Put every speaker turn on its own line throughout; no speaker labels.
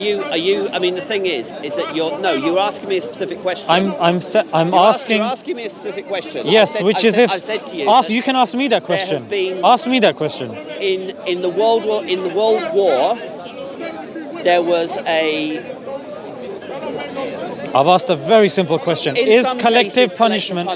Are you? I mean, the thing is that you're asking me a specific question.
You're
asking me a specific question.
Yes,
I've said to you.
You can ask me that question. Ask me that question.
In the World War, there was a.
I've asked a very simple question. Is collective punishment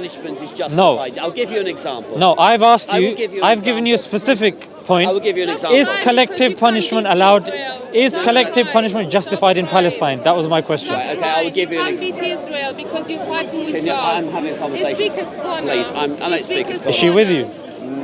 is justified?
No.
I'll give you an example.
No, I've asked you. I've given you a specific point.
I will give you an example.
Is collective punishment allowed? Is collective punishment justified in Palestine? That was my question.
Right, okay, I will give you an example.
Israel because you're fighting with
I'm having a conversation. Please, I'm at speaker's corner.
Is she with you?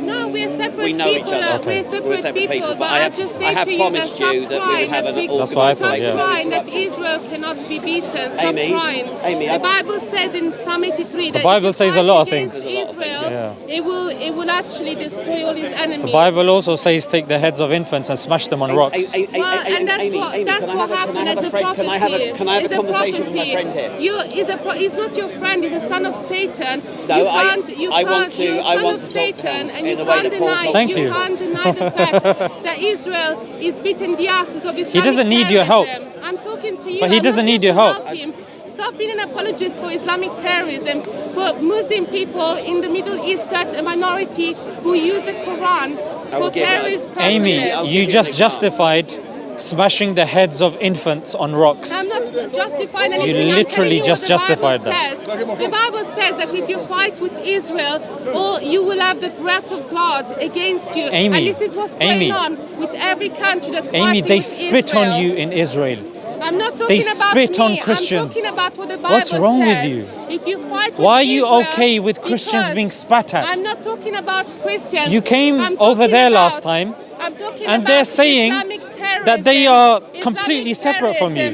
No, we're separate
We know
people.
each other.
We're separate people. But I
have promised you that we would have an
That's what I thought,
Stop
yeah.
crying that Israel cannot be beaten. Stop crying.
Amy,
the Bible says in Psalm 83 that
the Bible says a lot of
against
things.
Israel, it will actually destroy all his enemies.
The Bible also says take the heads of infants and smash them on rocks.
And that's what happened as a prophecy.
Can I have a conversation with my friend here?
He's not your friend. He's a son of Satan.
No,
I want to
Satan,
and you can't deny.
Thank you.
You can't deny the fact that Israel is beating the asses of Islamic
He doesn't need your help.
I'm talking to you.
But he doesn't need your help.
Stop being an apologist for Islamic terrorism, for Muslim people in the Middle East, that a minority who use the Quran for terrorist purposes.
Amy, you just justified smashing the heads of infants on rocks.
I'm not justifying anything.
You literally just justified
that. The Bible says that if you fight with Israel, you will have the wrath of God against you.
Amy,
and this is what's going on with every country that's fighting
Amy, they
with
spit
Israel.
on you in Israel.
I'm not talking
They
about
spit
me.
on Christians.
I'm talking about what the Bible
What's wrong
says.
with you?
If you fight with
Why are you
Israel,
okay with Christians
because
being spat at?
I'm not talking about Christians.
You came
I'm
over
talking
there
about-
last time,
I'm talking
and
about
they're saying
Islamic terrorism,
that they are
Islamic
completely separate from you.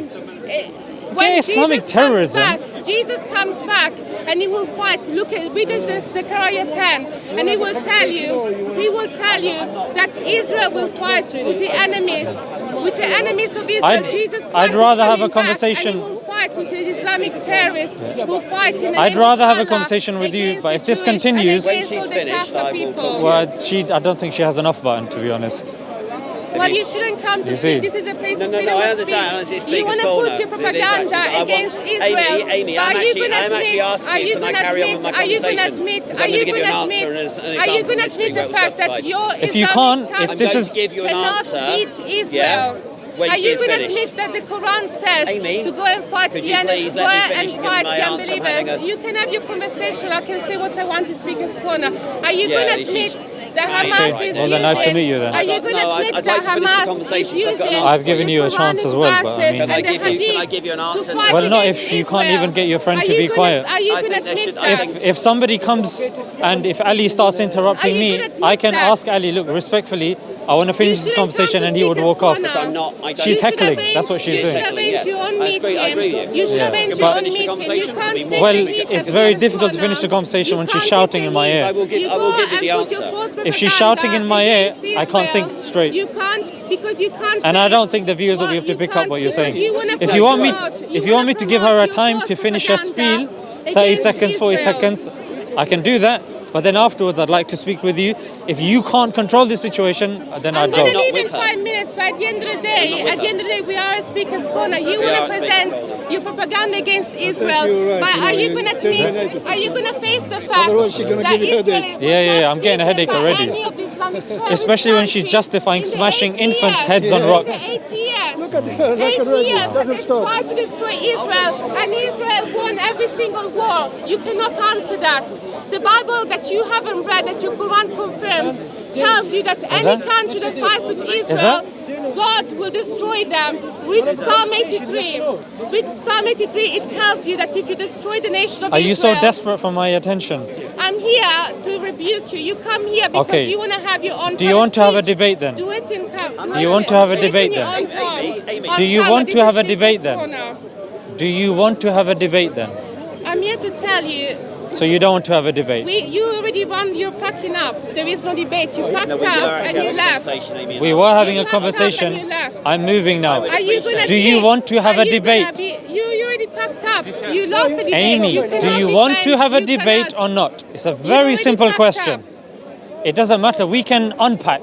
When
Islamic
Jesus
terrorism.
comes back, Jesus comes back and he will fight. Look at read Zechariah 10, and he will tell you that Israel will fight with the enemies of Israel. Jesus Christ
I'd rather
is
have a
coming back,
conversation.
and he will fight with the Islamic terrorists who fight in the
I'd
name
rather
of
have a
Allah
conversation with you,
against
but if
the
this
Jewish and
continues-
against
When
all
she's
the
finished,
Catholic
I will
people.
Well, I don't think she has enough button, to be honest.
Well, you shouldn't come to
You
speak.
see.
This is a place
No,
of
no,
freedom
I
of
understand.
speech.
Honestly,
You want to
speaker's
put your
corner. It is
propaganda
actually-
against Israel.
Amy,
But
I'm
are you
actually
gonna
asking
admit-
you, can I carry on with my
Are you going to
conversation?
admit?
Because
Are
I'm
you
going to give
going
you
to
an
admit?
answer and an
Are you
example
going to
of history
admit the
where it was
fact that
justified.
your
If you
Islamic
can't, if
country
this
I'm going
is-
to give you an
cannot
answer.
beat Israel?
When
Are you
she's
going to
finished.
admit that the Quran says
Amy,
to go and fight
could
the
you
enemy,
please
go
let me
and
finish and give
fight
my
the
answer? I'm
unbelievers?
having a-
You can have your conversation. I can say what I want to Speaker's Corner. Are you
Yeah,
going to
she's-
admit that
Right,
Hamas
right,
is
well,
using?
then nice to
meet you then.
Are you going to
No,
admit
I'd
that
like to finish the
Hamas
conversation,
is
so I've got an
using?
answer.
I've given you a chance as well, but I mean-
Can I give you an answer to
Well, not if you can't even get your friend to be quiet.
Are you
I
going to
think there
admit
should- I
that?
think-
If somebody comes and if Ali starts interrupting
Are you
me,
gonna admit
I can
that?
ask Ali, look, respectfully, I want to finish this
shouldn't come
conversation,
to
and he would
Speaker's
walk off.
Corner.
I'm not. I don't
She's
You should
heckling.
arrange-
That's what she's
you
doing.
should arrange your own meeting.
I agree with you.
You should
Yeah.
arrange
But-
your own
Finish the
meeting. You
conversation,
can't
it'll be
take
more-
Well,
the heat
it's
at
very
Speaker's
difficult to
Corner.
finish the conversation
You
when she's
can't
shouting
take
in
the
my
heat.
ear.
I will give
You
you the
go and put your
answer.
false
If she's
propaganda
shouting in my ear,
against
I can't think
Israel.
straight.
You can't because you can't.
And I
face
don't think the viewers will be able to
you
pick up
can't
what you're
because
saying.
you wanna
If you want me,
promote-
if you want me to give her a
promote your
time
false
to finish a
propaganda
spiel, 30
against
seconds, 40
Israel.
seconds, I can do that. But then afterwards, I'd like to speak with you. If you can't control this situation, then
I'm
I'd
going to
go.
leave
with
in
her.
5 minutes, but at the end of the day, we are a Speaker's Corner. You want
are
to
a
present
Speaker's Corner.
your propaganda against Israel,
you're right.
but
You
are
know,
you
you
going to
turn her
admit?
negative.
Are you going to face the fact
Otherwise she's gonna
that
give you a
Israel
headache.
was
Yeah,
not
I'm getting a
beaten
headache
by
already.
any of the Islamic terrorist
Especially when she's
countries
justifying
in the
smashing
80
infants'
years.
heads on
In
rocks.
the 80 years.
Look at her, like
80
already.
years
It doesn't
they
stop.
tried to destroy Israel, and Israel won every single war. You cannot answer that. The Bible that you haven't read, that your Quran confirms, tells you that any country that fights with Israel, God will destroy them. Read Psalm 83. Read Psalm 83. It tells you that if you destroy the nation of
Are
Israel,
you so desperate for my attention?
I'm here to rebuke you. You come here because
Okay.
you want to have your own.
Do you want to have a
speech.
debate then?
Do it in camera.
Do you want to have a debate then? Do you want to have a debate then? Do you want to have a debate then?
I'm here to tell you.
So you don't want to have a debate?
You already won. You're packing up. There is no debate. You packed up and you left.
We were having
You
a
packed up and you
conversation.
left.
I'm moving now.
Are you gonna
Do you
admit-
want to have
are
a
you gonna
debate?
You already packed up. You lost the debate.
Amy,
You
do
cannot
you want to
defend-
have a
you
debate
cannot.
or not? It's a
already
very simple
packed
question.
up.
It doesn't matter. We can unpack.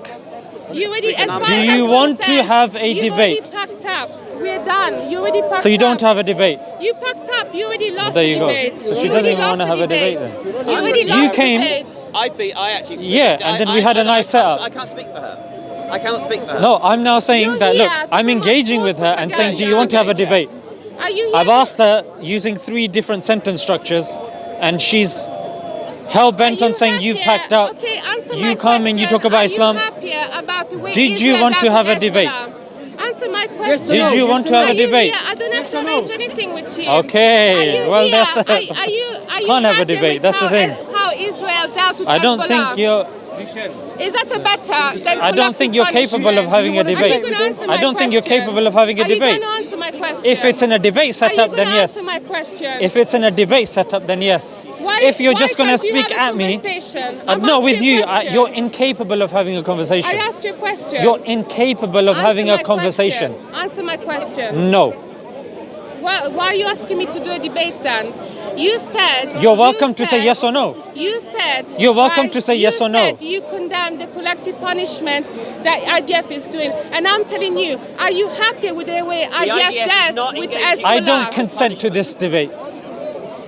You already, as far
Do
as
you
I'm
want to
concerned,
have a
you
debate?
already packed up. we're done. You already packed
So you don't
up.
have a debate.
You packed up. You already lost
There
the
you go.
debate.
So she
You
doesn't
already
even want to
lost
have
the
a debate
debate.
then.
You already
You
lost
came-
the debate.
I actually.
Yeah, and then we had a nice setup.
I can't speak for her. I cannot speak for her.
No, I'm now saying
You're
that, look,
here to
I'm
promote
engaging with her and saying, do you want to have a debate?
Are you here?
I've asked her using 3 different sentence structures, and she's hell-bent on saying you've packed up.
Okay, answer
You
my
come and you
question.
talk about
Are
Islam.
you happier about the way
Did you
Israel
want to
dealt
have
with
a debate?
Hezbollah? Answer my question.
Did you want to have a
Are you
debate?
here? I don't have to arrange anything with you.
Okay,
Are you
well,
here?
that's the-
Are you
Can't have a
happy
debate,
with
that's the thing.
How Israel dealt with
I don't
Hezbollah?
think you're...
Is that a better than
I don't think you're
collective
capable of
punishment?
having a
Are you
debate.
gonna answer
I
my
don't think you're
question?
capable of having a
Are you
debate.
gonna answer my question?
If it's in a debate setup, then yes.
Answer my question.
If it's in a debate setup, then yes.
Why-
If you're
why
just going to
can't you
speak
have a
at me,
conversation? I'm
not with
asking a
you,
question.
you're incapable of having a conversation.
I asked you a question.
You're incapable of
Answer
having
my
a conversation.
question. Answer my question.
No.
Why are you asking me to do a debate then? You said...
You're welcome to say yes or no.
You said...
You're welcome to say yes or no.
You said you condemn the collective punishment that IDF is doing. And I'm telling you, are you happy with the way IDF
IDF is
dealt
not
with
engaging-
Hezbollah?
I don't consent to this debate.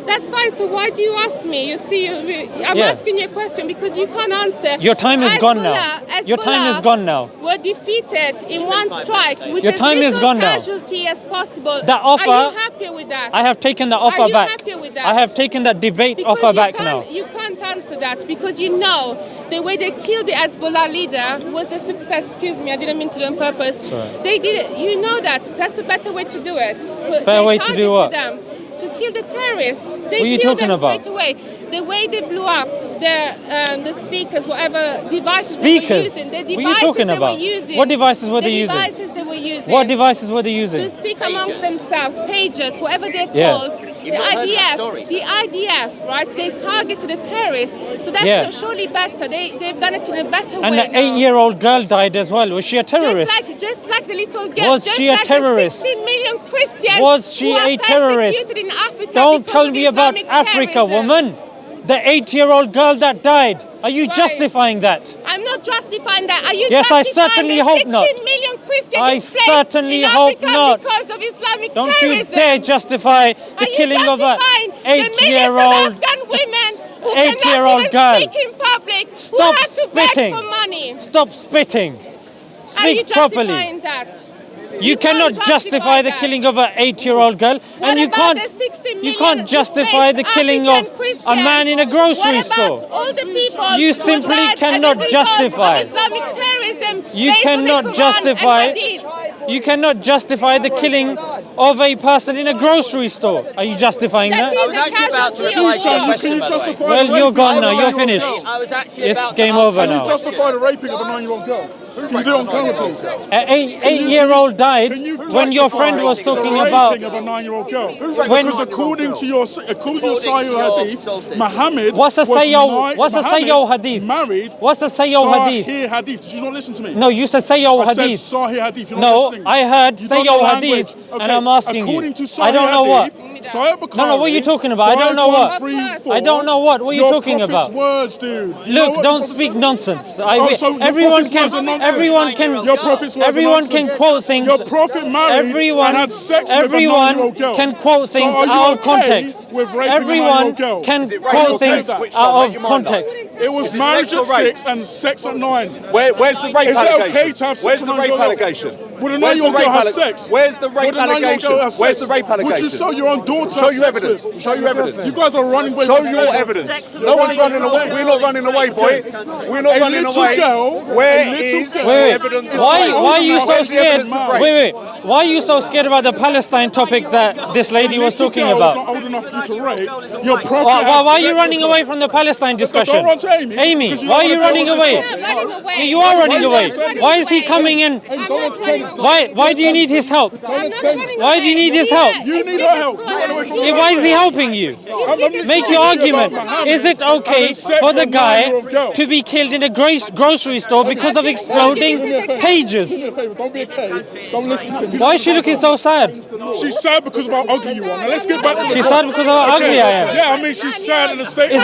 That's fine, so why do you ask me? You see, I'm
Yeah.
asking you a question because you can't answer.
Your time is gone now.
Hezbollah
Your time is gone now.
Were defeated in one strike with
Your
as
time is
little
gone now.
casualty as possible.
That offer-
Are you happy with that?
I have taken the offer
Are you
back.
happy with that?
I have taken that debate
Because
offer
you
back
can't-
now.
You can't answer that because you know the way they killed the Hezbollah leader was a success. Excuse me, I didn't mean to do it on purpose.
Sorry.
They did it. You know that. That's a better way to do it.
Better way to do what?
Them to kill the terrorists. They
What are you
killed
talking
them
about?
straight away. The way they blew up the speakers, whatever devices they were
Speakers?
using. The
What are you
devices
talking
they
about?
were using.
What devices were they
The
using?
devices they were using.
What devices were they using?
To speak amongst themselves, pages, whatever they're
Yeah.
called.
You've not heard that story,
The IDF, right? They targeted the terrorists, so that's
Yeah.
surely better. They've done it in a better
And
way.
the 8-year-old girl died as well. Was she a terrorist?
Just like the little girl.
Was
just
she a
like
terrorist?
The 16 million Christians
Was she
who are
a terrorist?
persecuted in Africa
Don't
because
tell
of
me about
Islamic
Africa,
terrorism.
woman. The 8-year-old girl that died. Are you
Right.
justifying that?
I'm not justifying that. Are you
Yes, I
justifying
certainly
the
hope
16
not.
million Christians
I
displaced
certainly
in
hope
Africa
not.
because of Islamic
Don't
terrorism?
you dare justify the
Are you
killing of a
justifying the millions of
8-year-old.
Afghan women who
8-year-old
cannot
girl.
even speak in public,
Stop
who had to
spitting.
beg for money?
Stop spitting.
Are you
Speak properly.
justifying that?
You cannot
can't
justify the
that.
killing of an 8-year-old girl,
What
and you
about
can't.
the 60
You
million
can't justify the
displaced
killing
African
of a
Christians?
man in a grocery
What about
store.
all the people
You
who
simply
died as a
cannot
result
justify.
of Islamic terrorism
You
based on the
cannot
Quran
justify.
and Hadith?
You cannot justify the killing of a person in a grocery store. Are you justifying
That
that?
is
I was actually about to
casualty
reply
of
to your
war.
question,
Can you
by the way.
justify
Well,
the
you're
raping
gone
of
now.
a
You're
9-year-old
finished.
girl?
I was actually
It's
about
game
to
over
answer
Can
now.
you justify the raping of a 9-year-old girl? Can you do it on camera, please?
An 8-year-old died
Can you
when your friend was
justify
talking
the
about.
raping of a 9-year-old girl?
When-
Because according to your Sahih
According to your
Hadith,
sources.
Muhammad
What's a
was
Sahih- what's a
Muhammad
Sahih Hadith?
married
What's a Sahih Hadith?
Hadith. Did you not listen to me?
No, you said Sayyid
I said
Hadith.
Sahih Hadith. You're
No,
not listening.
I heard
You don't
Sayyid
know
Hadith,
language.
and I'm asking
According
you.
to Sahih
I don't know what.
Hadith, Sahih Bukhari,
No, what are you talking about? I don't know what.
5134,
I don't know what. What are you
your
talking
prophet's
about?
words, dude. You know
Look,
what
don't
the prophet
speak
said?
nonsense.
Oh, so your
Everyone
prophet's words are
can.
nonsense.
Everyone can.
Your prophet's words are
Everyone can
nonsense.
quote things.
Your prophet married
Everyone,
and had sex with a
everyone
9-year-old girl.
can quote things
so are you
out of
okay
context.
with raping a
Everyone
9-year-old girl?
can
Are
quote
you okay
things
with that?
Which one?
out
Make
of
your mind up.
context.
It was
Is it
marriage
sex
at
or rape?
6 and sex at 9.
Where's the rape
Is it
allegation?
okay to have sex
Where's
with
the
a
rape
9-year-old girl?
allegation?
Would a
Where's the
9-year-old girl
rape
have
alle-
sex?
Where's the rape
Would a 9-year-old
allegation?
girl have
Where's
sex?
the rape
Would you
allegation?
show your own daughter
Show
have
you
sex
evidence.
with?
Show you evidence.
You guys are running away.
Show
with
your
sex.
evidence. No one's running away. We're not running away, boy. We're not
A
running
little
away.
girl,
Where
a little
is
girl-
the
Wait,
evidence?
wait. Why are you so
Where's the
scared?
evidence of rape?
Wait. Why are you so scared about the Palestine topic that this lady was
Little
talking
girl is
about?
not old enough for you to rape. Your prophet
Why
has
are you
sex
running
with
away
her.
from the Palestine discussion?
Don't run to Amy.
Amy,
because you
why are
don't
you
wanna
running
deal with
away?
this topic.
I'm running away.
You are running
Why
away.
are you running
Why is he
away?
coming in?
I'm not running away.
Why do you need his help?
I'm not running
Why do you
away.
need his help?
You need her help. You run away from her.
Why is he helping you? Make your argument. Is it okay for the guy to be killed in a grocery store because of exploding pages?
Do me a favour, don't be a cave. Don't listen to me.
Why is she looking so sad?
She's sad because of how ugly you are. Now let's get back to the
She's
point.
sad because of how ugly I am.
Yeah, I mean she's sad in the state.
Is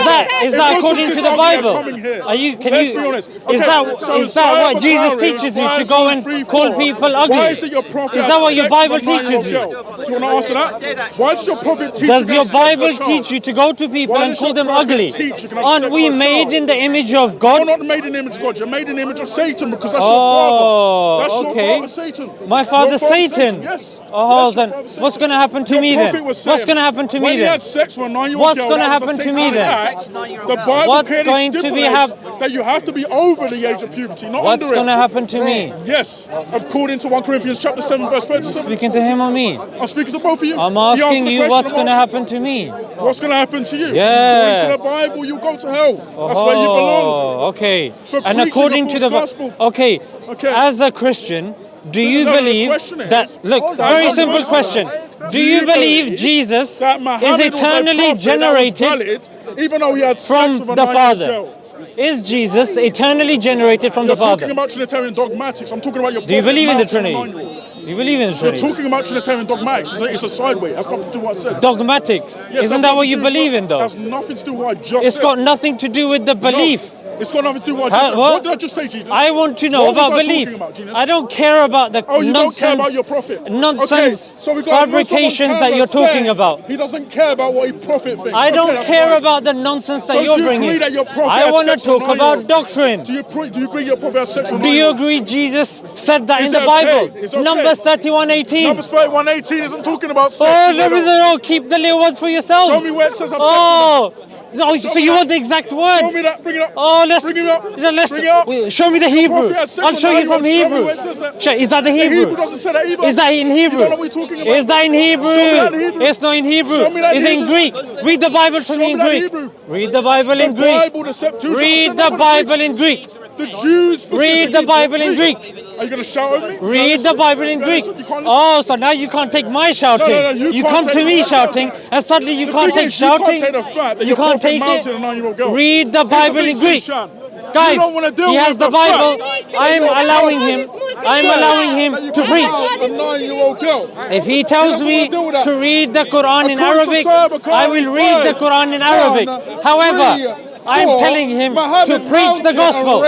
that according to the Bible?
Are
Are you? Can
Let's
you?
be honest.
Is
Okay,
that
so
is that what
Sahih
Jesus
Bukhari,
teaches you to go and
5134,
call people girl ugly?
Why is it your prophet?
Is that what your Bible
teaches
teaches you?
Do you want to answer that? Why does your prophet teach
Does
you
your
to have sex
Bible
with a child?
teach you to go to people
Why
and
does
call
your
them
prophet
ugly?
teach you can have
Aren't
sex
we
with a
made
child?
in the image of
You're
God?
not made in the image of God. You're made in the image of Satan because that's
Oh,
your father. That's
okay.
your father, Satan.
My father's
Your father's
Satan.
Yes.
Oh,
Yes, your
then
father's Satan.
what's going to happen to
Your
me
prophet
then?
was
What's
saying
going to happen to
when
me
he
then?
had sex with a 9-year-old
What's
girl,
gonna
that was
happen
a
to me
satanic
then?
act. The Bible
What's
clearly
going to be
stipulates that you have to be over the age of puberty, not
What's
under it.
going to happen to me?
Yes, according to 1 Corinthians chapter 7, verse 37.
Speaking to him or me?
I'm speaking to both of you.
I'm
He answered
asking
the
you
question,
what's
I'm
going to
answering.
happen to me.
What's going to happen to you?
Yes.
According to the Bible, you go to hell. That's where you belong.
Oh, okay.
For
And
preaching
according
a
to
false
the
gospel.
okay,
Okay.
as a Christian, do you
No, the
believe
question is-
that? Look,
Hold on,
very
hold on,
simple
hold on.
question. Do you believe Jesus
that
is
Muhammad was a
eternally
prophet
generated
that was valid, even though he had
from
sex with a
the
9-year-old
Father?
girl?
Is Jesus eternally generated from
You're
the Father?
talking about Trinitarian dogmatics. I'm talking about your
Do you
prophet
believe in the
mounting a
Trinity?
9-year-old.
Do you believe in the
You're
Trinity?
talking about Trinitarian dogmatics. It's a sideway. That's nothing to do with what I said.
Dogmatics.
Yes,
Isn't
that's
that what
nothing
you
to do with
believe in, though?
That's nothing to do with what I just
It's
said.
got nothing to do with the belief.
No, it's got nothing to do with what I just said.
What?
What did I just say, Jesus?
I want to know
What was
about
I
belief.
talking about, Genius?
I don't care about the
Oh, you
nonsense,
don't care about your prophet?
nonsense
Okay, so we got a Muslim on
fabrications that
camera
you're talking
saying
about.
He doesn't care about what a prophet thinks.
I don't
that's
care
fine.
about the nonsense that
So
you're
do you
bringing.
agree that your prophet
I
had
want to
sex with
talk
a
about
9-year-old?
doctrine.
Do you agree your prophet had sex with a
Do you
9-year-old?
agree Jesus said that
Is
in the
it okay?
Bible?
It's okay.
Numbers 31:18.
Numbers 31:18 isn't talking about sex.
Oh,
you weirdo.
no, keep the little ones for yourselves.
Show me where it says have
Oh, so
Show me
you
that.
want the exact word?
Show me that. Bring it up.
Oh, let's
Bring it up.
let's
Bring it up.
wait, show me the
Your
Hebrew.
prophet had sex
I'll
with
show you
9-year-old.
from
Show me
Hebrew.
where it says that.
Is that the
The
Hebrew?
Hebrew doesn't say that either.
Is that in Hebrew?
You don't know what we're talking about.
Is that in Hebrew?
Show me that in Hebrew.
It's not in Hebrew.
Show me that in
It's in
Hebrew.
Greek. Read the Bible to
Show
me
me
in
that in
Greek.
Hebrew.
Read the Bible in
The
Greek.
Bible, the Septuagint.
Read
I'm
the
saying I'm
Bible
gonna
in Greek.
The Jews
Read the Bible in Greek.
Are you going to shout at me?
Read the Bible in Greek.
You can't listen.
Oh, so now you can't take my shouting.
No, you can't
come
take
to me
my
shouting, and suddenly you
The
can't
thing
take
is, you can't
shouting.
take the fact that
You
your
can't
prophet
take
mounted
it.
a 9-year-old girl.
Read the
Here's
Bible
thing,
in Greek.
Shan.
Guys,
you don't want to deal
he
with
has the
fact
Bible. I'm allowing him
that you
to
can
preach.
mount a 9-year-old girl.
If he tells
doesn't
me
wanna deal with that.
to read the Quran in
According to
Arabic,
Sahih Bukhari
I will read the
5,
Quran in Arabic. However, I'm telling him to preach the gospel.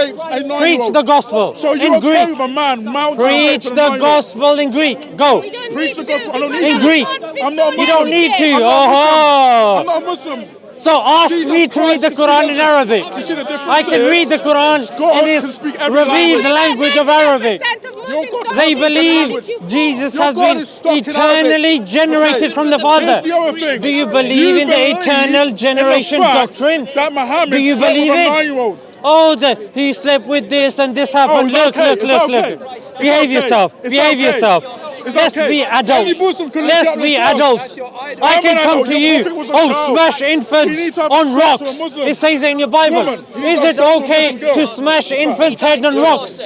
Preach the gospel
So you're
in
okay
Greek.
with a man mounting
Preach the gospel in Greek. Go.
Preach the gospel. I don't need
In
to.
Greek.
I'm not a Muslim.
You don't need to.
I'm
Oh.
not a Muslim.
So ask
Jesus
me to read
Christ
the
can speak
Quran in
every-
Arabic.
You see the difference
I can
is
read the Quran
God
in
can
His
speak every
revealed
language.
language of Arabic.
Your God
They
can't speak every
believe
language.
Jesus
Your
has
God
been
is stuck in
eternally
Arabic.
generated
Okay.
from the Father.
Here's the other thing.
Do you believe
You
in the
believe
eternal
in
generation
the fact
doctrine?
that Muhammad
Do you
slept
believe
with a
it?
9-year-old?
Oh, he slept with this and this happened.
is that
Look,
okay?
look,
Is
look,
that okay?
look.
Is
Behave
that okay?
yourself.
Is that
Behave
okay?
yourself.
Is that
Let's
okay?
be adults.
Any Muslim can look
Let's
at
be
themselves.
adults. I
I'm
can
an
come
adult.
to
Your
you.
prophet was a
Oh,
child.
smash
You
infants
need to have
on
sex with a
rocks.
Muslim.
It says it in your Bible.
Woman, you need
Is
to have
it
sex with a
okay
Muslim girl.
to smash infants' heads on rocks?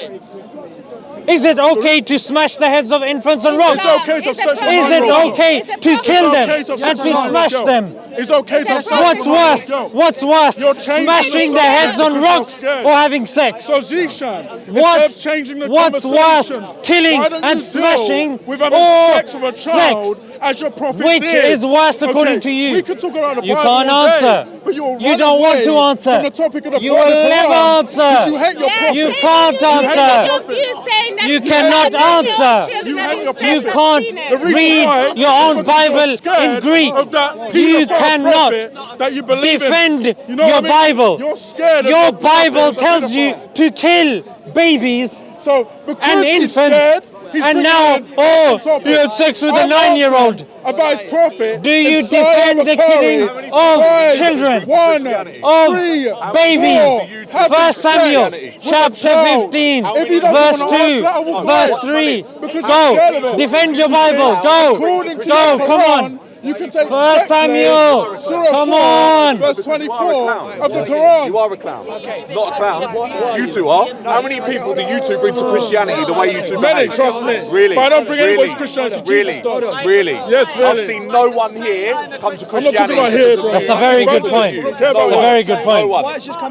Is it okay to smash the heads of infants on rocks?
It's okay to have sex with a
Is it
9-year-old girl.
okay to kill them
okay to have
and
sex
to
with a 9-year-old
smash
girl.
them?
It's okay to have sex
What's
with a 9-year-old
worse?
girl.
What's worse?
You're changing
Smashing
the
the heads
subject
on
because you're
rocks
scared.
or having sex?
So Zishan, instead
What's
of changing the
worse?
conversation,
Killing
why don't
and
you
smashing
deal with having
or
sex with a child
sex?
as your prophet
Which
did?
is worse according
Okay,
to you?
We could talk about the
You
Bible
can't
all day,
answer.
but you'll
You
run
don't want
away
to answer.
from the topic of the
You
Bible,
will
the
never
Quran,
answer.
because you hate your prophet.
You can't answer. You cannot answer. You can't read your own Bible in Greek.
Of that
You
pedophile
cannot
prophet that you believe
defend
in. You know
your
what I mean?
Bible.
You're scared of
Your
the prophet
Bible
as a
tells you
pedophile.
to kill babies
So because
and
he's
infants,
scared, he's
and
bringing
now,
in
oh,
the topic.
you had sex with a
I'm
9-year-old.
asking about his prophet.
Do you
in
defend the
Sahih
killing
Bukhari
of
5,
children,
1,
of
3,
babies?
4, having
1 Samuel
sex with a
chapter
child?
15,
If he doesn't
verse
want to
2,
answer that, I will
verse
quiet.
3.
Because you're scared of
Go,
it.
defend your Bible. Go,
According to
go,
the
come
Quran,
on.
you can take
1
sex
Samuel,
slaves, Surah
come
4,
on.
verse 24 of the Quran.
You are a clown. Not a clown. You two are. How many people do you two bring to Christianity the way you two
Many,
behave?
trust me.
Really?
But I don't bring
really?
anyone to Christianity.
Really?
Jesus does.
Really?
Yes, really.
I've seen no one here come to
I'm not
Christianity.
talking about here, bro.
That's a very good point.
Evangelist.
That's a very good
No
point.
one.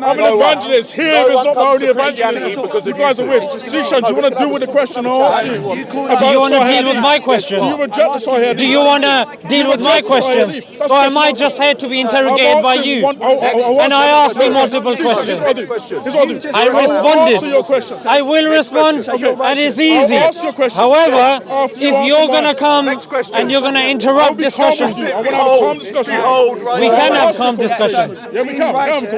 I'm an evangelist. Here is not my only evangelist. You guys are weird. Zishan, do you want to deal with the question or ask you?
Do you want to deal with my question?
Do you reject the Sahih?
Do you want to deal with with my questions, or am I just here to be interrogated by you? And I asked you multiple questions. I responded. I will respond, and it's easy. However, if you're gonna come and you're gonna interrupt discussions, we can have calm discussions.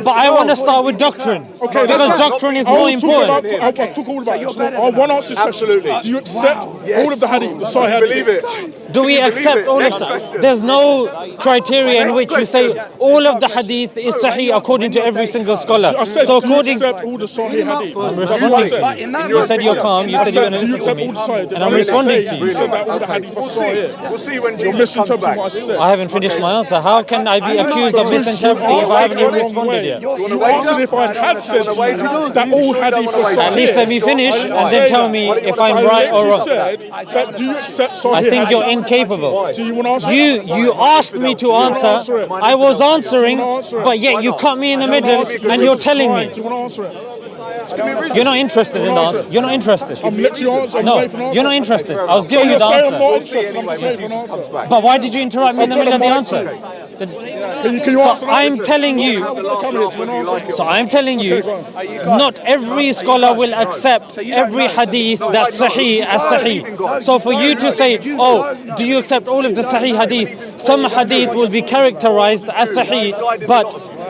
But I want to start with doctrine, because doctrine is more important.
I'll talk all about it. I want to ask this question. Do you accept all of the hadith, the Sahih hadith?
Believe it.
Do we accept all of that? There's no criteria in which you say all of the hadith is sahih according to every single scholar.
I said,
So
do you
according,
accept all the Sahih hadith?
I'm responding to you. You said you're calm. You said you're going to listen to me, and I'm responding to
You
you.
said that all the hadith are Sahih.
We'll see when
You're
Jesus comes
misinterpreting
back.
what I said.
I haven't finished my answer. How can I be accused of misinterpreting if I haven't even responded yet?
You answered if I had said to you that all hadith are Sahih.
At least let me finish and then tell me if I'm right or wrong.
That do you accept Sahih
I think you're
hadith?
incapable.
Do you want to answer?
You asked me to answer. I was answering, but yet you cut me in the middle and you're telling me.
Do you want to answer it?
You're not interested in the answer. You're not interested.
I'm literally answering.
No, you're not interested. I was giving you the
I'm not
answer.
interested. I'm just waiting for an answer.
But why did you interrupt me in the middle of the answer?
Can you answer
So
that?
I'm telling you.
Come here, do you want to answer?
So I'm telling you, not every scholar will accept every hadith that's sahih as sahih. So for you to say, oh, do you accept all of the sahih hadith? Some hadith will be characterized as sahih, but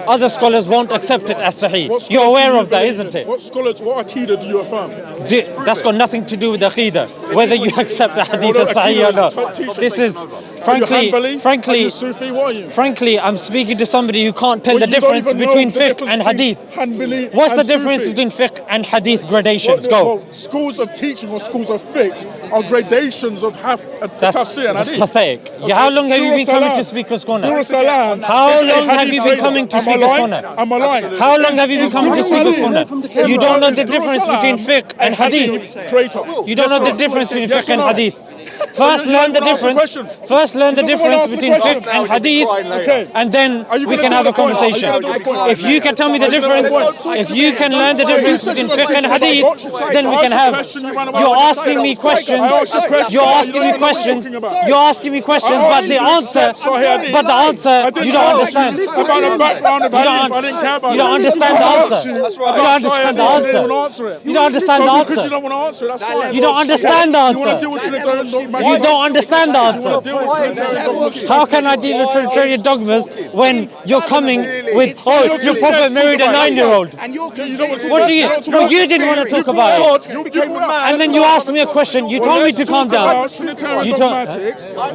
other scholars won't accept it as sahih. You're aware of that, isn't it?
What scholars, what Aqidah do you affirm?
That's got nothing to do with Aqidah, whether you accept the hadith as sahih or not. This is, frankly, I'm speaking to somebody who can't tell the difference between fiqh and hadith. What's the difference between fiqh and hadith gradations? Go.
Schools of teaching or schools of fiqh are gradations of tafsir and
That's
hadith.
pathetic. How long have you been coming to Speaker's Corner? How long have you been coming to Speaker's Corner?
Am I lying?
How long have you been coming to Speaker's Corner? You don't know the difference between fiqh and hadith. You don't know the difference between fiqh and hadith. First learn the difference. First learn the difference between fiqh and hadith, and then we can have a conversation. If you can tell me the difference, if you can learn the difference between fiqh and hadith, then we can have. You're asking me questions. You're asking me questions. You're asking me questions, but the answer, you don't understand. You don't understand the answer. You don't understand the answer. You don't understand the answer. You don't understand the answer. You don't understand the answer. How can I deal with Trinitarian dogmas when you're coming with, oh, your prophet married a 9-year-old? What do you? No, you didn't want to talk about it. And then you asked me a question. You told me to calm down.
You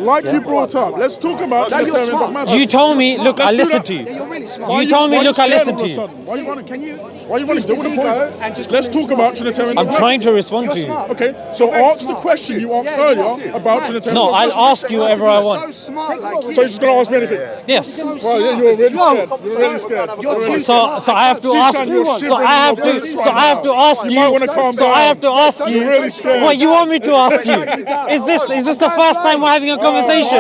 like you brought up. Let's talk about Trinitarian dogmatics.
You told me, look, I listened to you. You told me, look, I listened to you.
Why are you running? Still with the point. Let's talk about Trinitarian
I'm
dogmatics.
trying to respond to you.
Okay, so ask the question you asked earlier about Trinitarian
No,
dogmatics.
I'll ask you whatever I want.
So you're just going to ask me anything?
Yes.
Well, yeah, you're really scared. You're really scared.
So I have to ask. So I have to ask you.
You might want to calm
So
down.
I have to ask you.
You're really scared.
What you want me to ask you? Is this the first time we're having a conversation?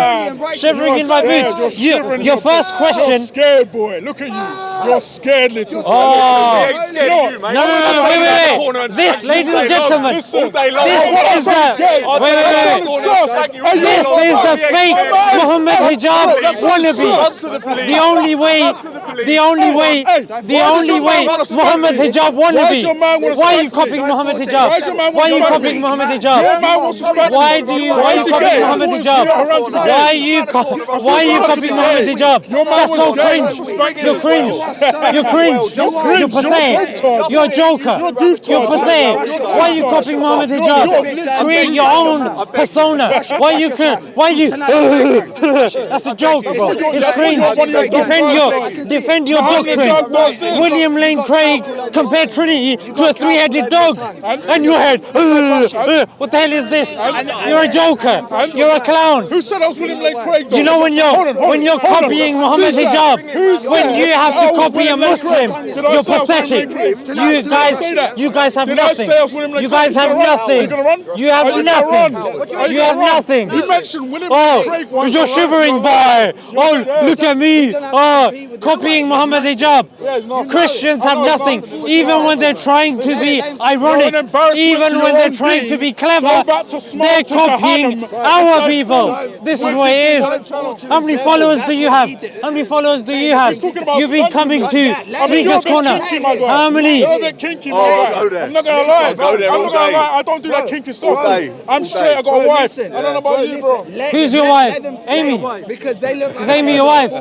Shivering in my boots. Your first
You're
question.
scared, boy. Look at you. You're scared, little.
Oh.
Ain't scared of you, mate.
No, wait. This, ladies and gentlemen, this is the This is the fake Muhammad hijab wannabe. The only way Muhammad hijab wannabe. Why are you copying Muhammad hijab? Why are you copying Muhammad hijab? Why are you copying Muhammad hijab? Why are you copying Muhammad hijab? That's so cringe. You're cringe. You're cringe. You're pathetic. You're a joker. You're pathetic. Why are you copying Muhammad hijab? Create your own persona. Why you? That's a joke, bro. It's cringe. Defend your doctrine. William Lane Craig compared Trinity to a three-headed dog, and your head. What the hell is this? You're a joker. You're a clown.
Who said I was William Lane Craig?
You know when you're copying Muhammad hijab, when you have to copy a Muslim. You're pathetic. You guys have nothing. You guys have nothing. You have nothing. You have nothing. Oh, you're shivering, boy. Oh, look at me. Oh, copying Muhammad hijab. Christians have nothing. Even when they're trying to be ironic, even when they're trying to be clever, they're copying our people. This is what it is. How many followers do you have? How many followers do you have? You've been coming to Speaker's Corner. How many?
I'm not gonna lie. I don't do that kinky stuff. I'm straight. I got a wife. I don't know about you, bro.
Who's your wife? Amy.
Because they look.
Is Amy your wife?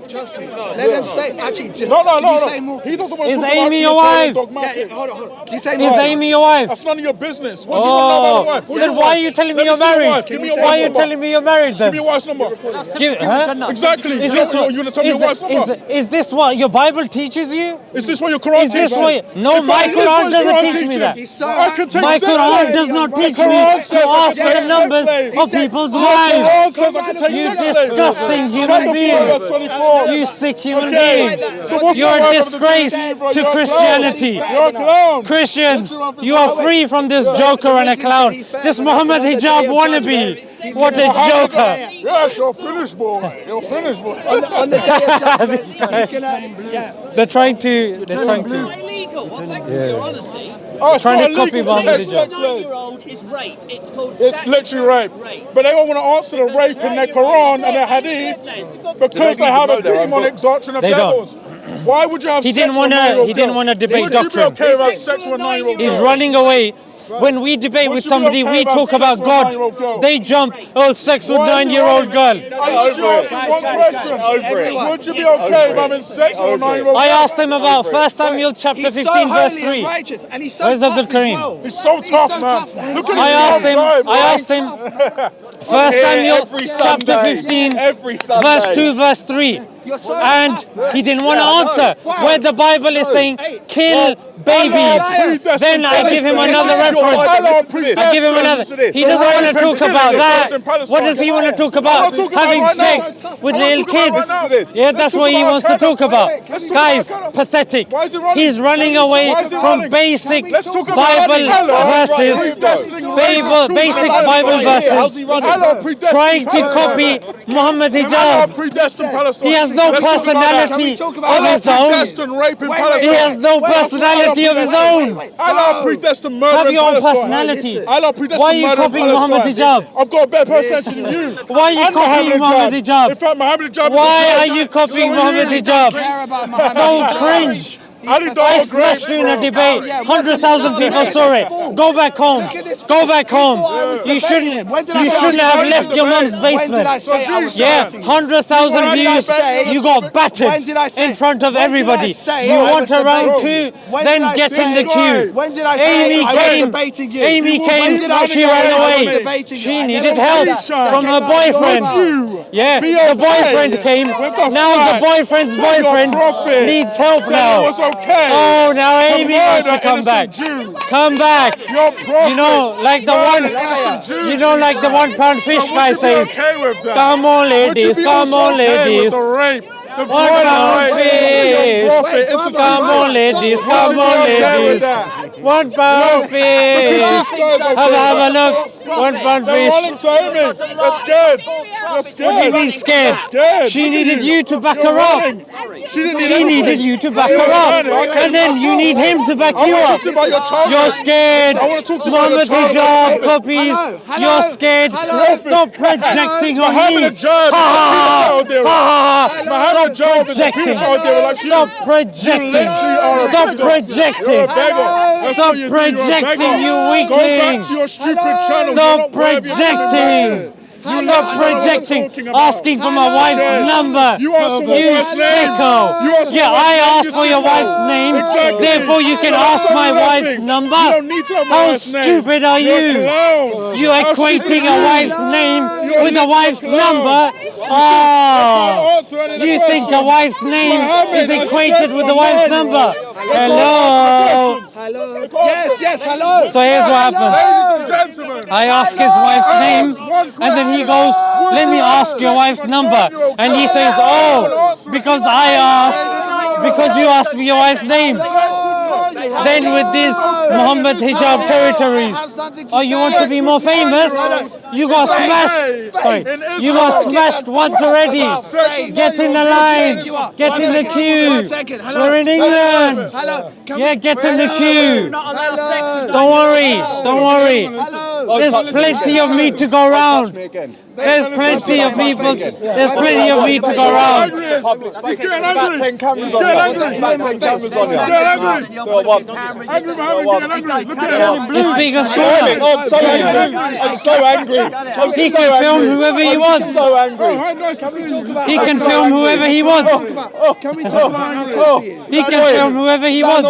Trust me. Let them say. Actually,
no. He doesn't want to
Is
talk
Amy
about
your wife?
Hold on. Can you say
Is Amy your wife?
That's none of your business. What do you want to know about the wife?
Then why are you telling me you're married? Why are you telling me you're married then?
Give me your wife's number. Exactly.
Is
You want to tell me your wife's number?
Is this what your Bible teaches you?
Is this what your Quran
Is this
teaches?
what? No, my Quran doesn't teach me that.
I can take
My Quran does not teach me to ask for the numbers of people's wives. You disgusting human being. You sick human being. You're a disgrace to Christianity.
You're a clown.
Christians, you are free from this joker and a clown. This Muhammad hijab wannabe. What a joker.
Yes, you're finished, boy. You're finished, boy.
on the day of judgment,
This guy.
he's gonna.
They're trying to.
illegal. Well, thanks for your honesty.
Oh, it's
Trying
not
to copy
illegal
Muhammad
to
hijab.
take sex slaves.
9-year-old is rape. It's called.
It's literally rape. But they don't want to answer the rape in their Quran and their hadith because they have a demonic doctrine of
They don't.
devils. Why would you have
He
sex
didn't
with a 9-year-old
He didn't
girl?
want to debate
Would you be
doctrine.
okay with having sex with a 9-year-old girl?
He's running away. When we debate with somebody, we talk about God. They jump, oh, sex with 9-year-old girl.
I literally asked you one question. Would you be okay with having sex with a 9-year-old girl?
I asked him about 1 Samuel chapter
He's
15
so
verse
holy
3.
and righteous, and he's so
Where's
tough
Abdul
as
Kareem?
well.
He's so tough, man. Look at
I asked him 1 Samuel
every
chapter
Sunday.
15
Every Sunday.
verse 2 verse 3. And he didn't want to answer where the Bible is saying kill babies. Then I give him another reference. I give him another. He doesn't want to talk about that. What does he want to talk about? Having sex with little kids. Yeah, that's what he wants to talk about. Guys, pathetic. He's running away from basic Bible verses. Basic Bible verses. Trying to copy Muhammad hijab. He has no personality of his own. He has no personality of his own.
Allah predestined murder.
Have your own personality.
Allah predestined
Why are you
murder in
copying Muhammad
Palestine.
hijab?
I've got a better personality than you.
Why are you
And
copying Muhammad hijab?
In fact, Muhammad hijab.
Why are you copying Muhammad hijab? So cringe. I smashed you in a debate. 100,000 people saw it. Go back home. Go back home. You shouldn't have left your mom's basement. Yeah, 100,000 views. You got battered in front of everybody. You want a round two? Then get in the queue. Amy came. She ran away. She needed help from her boyfriend. Yeah, the boyfriend came. Now the boyfriend's boyfriend needs help now. Oh, now Amy wants to come back. Come back. You know, like the like the £1 fish guy says. Come on, ladies. Come on, ladies. £1 fish. Come on, ladies. Come on, ladies. £1 fish. Have a look. £1 fish.
They're scared. They're scared.
What do you mean scared? She needed you to back her up. She needed you to back her up. And then you need him to back you up. You're scared. Muhammad hijab copies. You're scared. Stop projecting on me. Stop projecting. Stop projecting. Stop projecting. Stop projecting, you weakling. Stop projecting. Stop projecting, asking for my wife's number. You sicko. Yeah, I asked for your wife's name, therefore you can ask my wife's number. How stupid are you? You equating a wife's name with a wife's number? Oh, you think a wife's name is equated with a wife's number? Hello.
Yes, hello.
So here's what happened. I ask his wife's name, and then he goes, let me ask your wife's number. And he says, oh, because I asked, because you asked me your wife's name. Then with these Muhammad hijab territories, oh, you want to be more famous? You got smashed. Sorry, you got smashed once already. Get in the line. Get in the queue. We're in England. Yeah, get in the queue. Don't worry. Don't worry. There's plenty of me to go around. There's plenty of people. There's plenty of me to go around.
He's getting angry. 10 cameras on you. About 10 cameras on you. Angry Mohammed getting angry. Look at him.
The speaker Sunnah.
I'm so angry. I'm so angry.
He can film whoever he wants.
So angry.
He can film whoever he wants.
Can we talk about how tough he is?
He can film whoever he wants.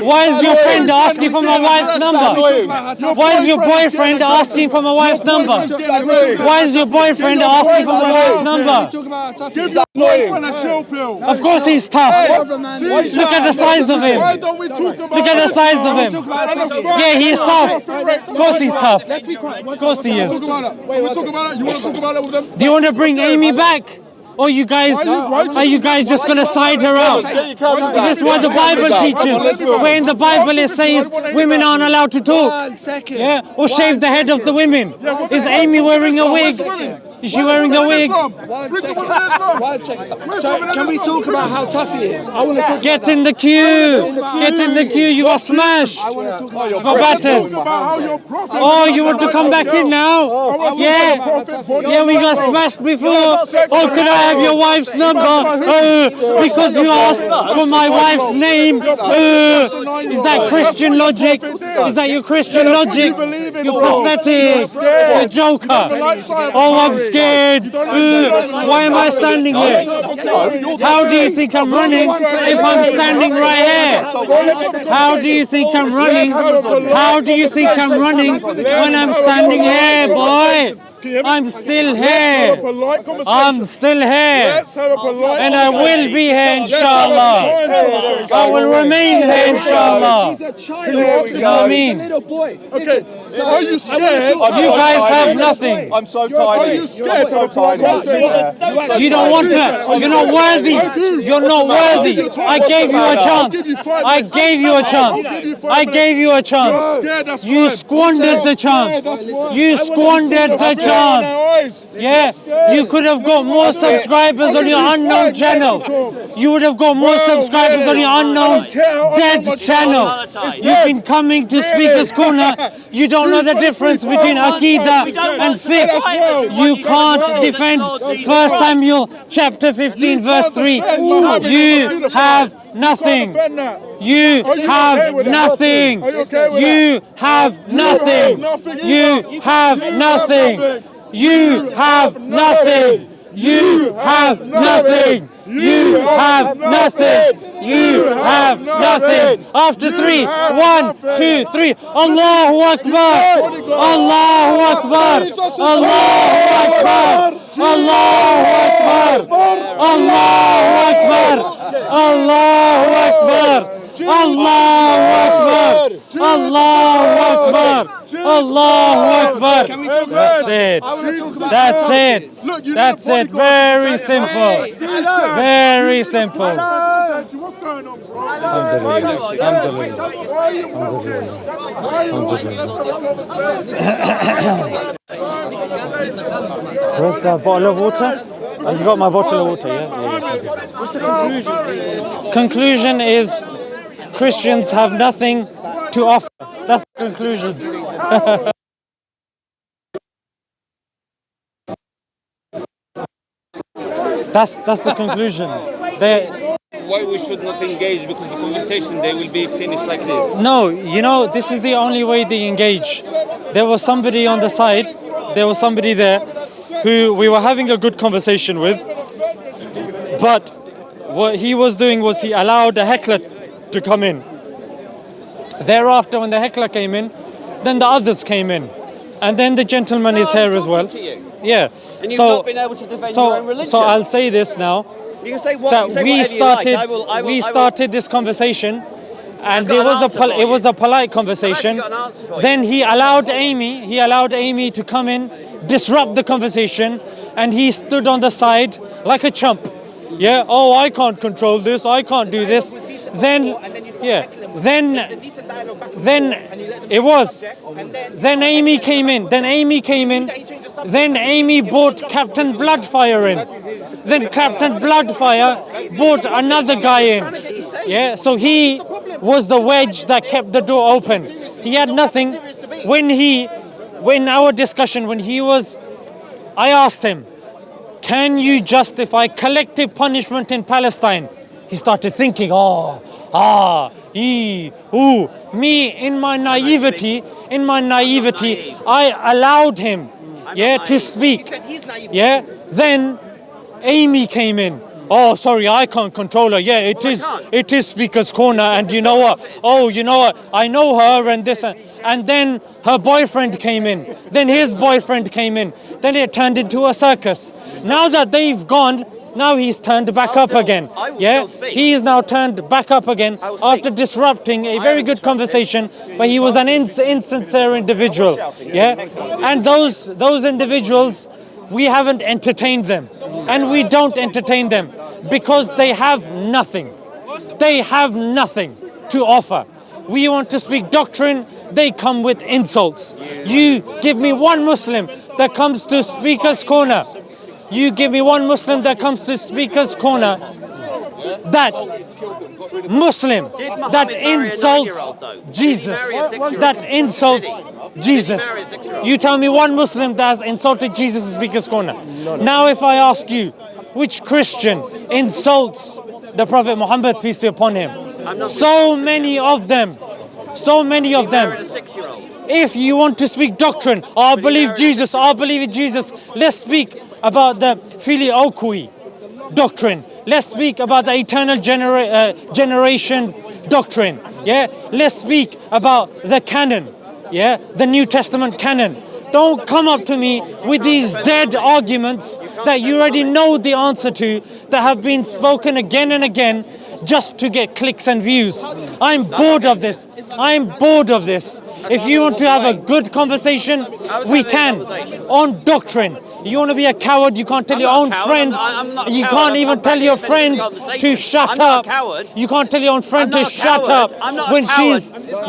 Why is your friend asking for my wife's number? Why is your boyfriend asking for my wife's number? Why is your boyfriend asking for my wife's number?
Talk about how tough he
Give
is.
that boyfriend a chill pill.
Of course he's tough. Look at the size of him.
Why don't we talk about
Look at the size of him. Yeah, he is tough. Of course he's tough. Of course he is.
We talk about it. You want to talk about it with them?
Do you want to bring Amy back? Or are you guys just going to side her out? This is what the Bible teaches. Where in the Bible it says women aren't allowed to talk.
1 second.
Yeah, or shave the head of the women. Is Amy wearing a wig? Is she wearing a wig?
1 second. 1 second. So, can we talk about how tough he is? I want to talk
Get in the queue. Get in the queue. You got smashed.
I want to talk about
You got battered. Oh, you want to come back in now? Yeah. Yeah, we got smashed before. Oh, can I have your wife's number? Because you asked for my wife's name. Is that Christian logic? Is that your Christian logic? You're pathetic. You're a joker. Oh, I'm scared. Why am I standing here? How do you think I'm running if I'm standing right here? How do you think I'm running? How do you think I'm running when I'm standing here, boy? I'm still here. I'm still here. And I will be here, inshallah. I will remain here, inshallah.
He's a child.
You know what I mean?
He's a little boy.
Okay, are you scared?
You guys have nothing.
I'm so tiny. Are you scared to apply?
You don't want to. You're not worthy. You're not worthy. I gave you a chance. I gave you a chance. I gave you a chance. You squandered the chance. You squandered the chance. Yeah, you could have got more subscribers on your unknown channel. You would have got more subscribers on your unknown dead channel. You've been coming to Speaker's Corner. You don't know the difference between Aqidah and fiqh. You can't defend 1 Samuel chapter 15 verse 3. You have nothing. You have nothing. You have nothing. You have nothing. You have nothing. You have nothing. You have nothing. You have nothing. After 3, 1, 2, 3. Allahu Akbar. Allahu Akbar. Allahu Akbar. Allahu Akbar. Allahu Akbar. Allahu Akbar. Allahu Akbar. Allahu Akbar. Allahu Akbar. That's it. That's it. That's it. Very simple. Very simple.
What's going on, bro?
Alhamdulillah. Where's the bottle of water? Oh, you got my bottle of water, yeah? What's the conclusion? Conclusion is Christians have nothing to offer. That's the conclusion. That's the conclusion.
Why we should not engage, because the conversation they will be finished like this.
No, you know, this is the only way they engage. There was somebody on the side, there was somebody there who we were having a good conversation with, but what he was doing was he allowed a heckler to come in. Thereafter, when the heckler came in, then the others came in. And then the gentleman is here as well. Yeah.
And you've not been able to defend your own religion.
So I'll say this now.
You can say what,
that
you say
we started,
we
started this conversation, and it was a polite conversation. Then he allowed Amy to come in, disrupt the conversation, and he stood on the side like a chump. yeah, oh, I can't control this, I can't do this, then, yeah, then it was. Then Amy came in, then Amy brought Captain Bloodfire in. Then Captain Bloodfire brought another guy in. Yeah, so he was the wedge that kept the door open. He had nothing. When our discussion, I asked him, can you justify collective punishment in Palestine? He started thinking, me, in my naivety, I allowed him, to speak. Yeah, then Amy came in. Oh, sorry, I can't control her. Yeah, it is Speaker's Corner, and you know what? Oh, you know what? I know her and this, and then her boyfriend came in. Then his boyfriend came in. Then it turned into a circus. Now that they've gone, now he's turned back up again. Yeah, he is now turned back up again after disrupting a very good conversation. But he was an insincere individual. Yeah, and those individuals, we haven't entertained them, and we don't entertain them because they have nothing. They have nothing to offer. We want to speak doctrine, they come with insults. You give me one Muslim that comes to Speaker's Corner. You give me one Muslim that comes to Speaker's Corner, that Muslim that insults Jesus, You tell me one Muslim that has insulted Jesus in Speaker's Corner. Now if I ask you, which Christian insults the Prophet Muhammad, peace be upon him? So many of them. If you want to speak doctrine, I believe Jesus, I believe in Jesus, let's speak about the filioque doctrine. Let's speak about the eternal generation doctrine. Yeah, let's speak about the canon. Yeah, the New Testament canon. Don't come up to me with these dead arguments that you already know the answer to, that have been spoken again and again just to get clicks and views. I'm bored of this. If you want to have a good conversation, we can. On doctrine. You want to be a coward, you can't tell your own friend. You can't even tell your friend to shut up. You can't tell your own friend to shut up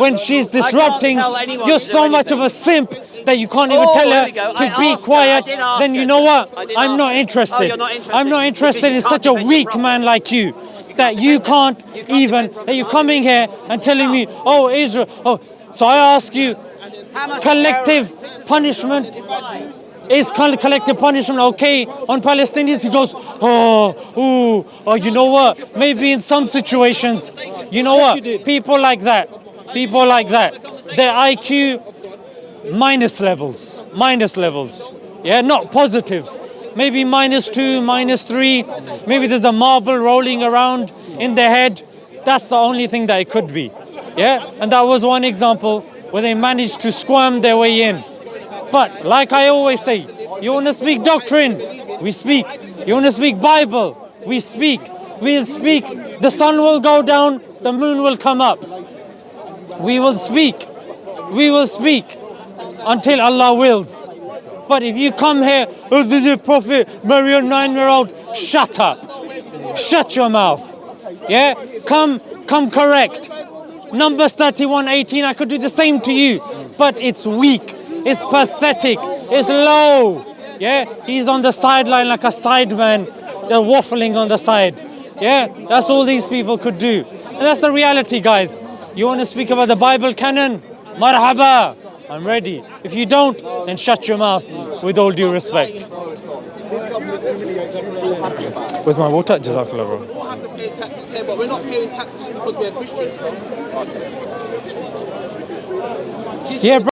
when she's disrupting. You're so much of a simp that you can't even tell her to be quiet. Then you know what? I'm not interested. I'm not interested in such a weak man like you. That you can't even, that you're coming here and telling me, oh, Israel, oh. So I ask you, collective punishment, is collective punishment okay on Palestinians? He goes, you know what? Maybe in some situations, you know what? People like that, their IQ minus levels. Yeah, not positives. Maybe -2, -3. Maybe there's a marble rolling around in their head. That's the only thing that it could be. Yeah, and that was one example where they managed to squirm their way in. But like I always say, you want to speak doctrine, we speak. You want to speak Bible, we speak. We'll speak. The sun will go down, the moon will come up. We will speak. Until Allah wills. But if you come here, oh, this is a prophet, marry a 9-year-old, shut up. Shut your mouth. Yeah? Come correct. Numbers 31:18, I could do the same to you. But it's weak. It's pathetic. It's low. Yeah? He's on the sideline like a sideman. They're waffling on the side. Yeah? That's all these people could do. And that's the reality, guys. You want to speak about the Bible canon? Marhaba. I'm ready. If you don't, then shut your mouth, with all due respect. Where's my water? Jazakallah, bro.
We'll have to pay taxes here, but we're not paying taxes just because we're Christians.
Yeah, bro.